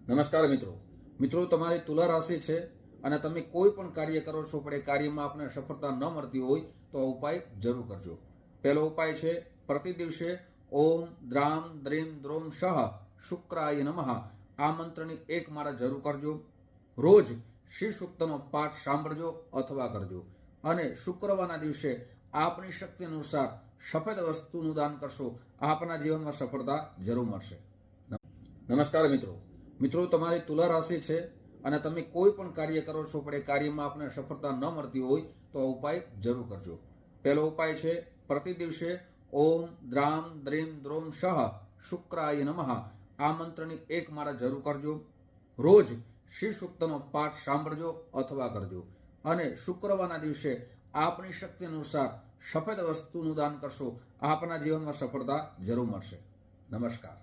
નમસ્કાર મિત્રો તમારી તુલા રાશિ છે અને તમે કોઈ પણ કાર્ય કરો છો પણ એ કાર્યમાં આપને સફળતા ન મળતી હોય તો આ ઉપાય જરૂર કરજો। પહેલો ઉપાય છે પ્રતિ દિવસે ઓમ દ્રામ દ્રીમ દ્રોમ શહ શુક્રાય નમઃ આ મંત્રની એક માળા જરૂર કરજો। રોજ શ્રી સૂક્તનો પાઠ સાંભળજો અથવા કરજો અને શુક્રવારના દિવસે આપની શક્તિ અનુસાર સફેદ વસ્તુનું દાન કરશો, આપના જીવનમાં સફળતા જરૂર મળશે। નમસ્કાર મિત્રો તમારી તુલા રાશિ છે અને તમે કોઈ પણ કાર્ય કરો છો પણ એ કાર્યમાં આપને સફળતા ન મળતી હોય તો આ ઉપાય જરૂર કરજો। પહેલો ઉપાય છે પ્રતિ દિવસે ઓમ દ્રામ દ્રીમ દ્રોમ શહ શુક્રાય નમઃ આ મંત્રની એક માળા જરૂર કરજો। રોજ શ્રી સૂક્તનો પાઠ સાંભળજો અથવા કરજો અને શુક્રવારના દિવસે આપની શક્તિ અનુસાર સફેદ વસ્તુનું દાન કરશો, આપના જીવનમાં સફળતા જરૂર મળશે। નમસ્કાર।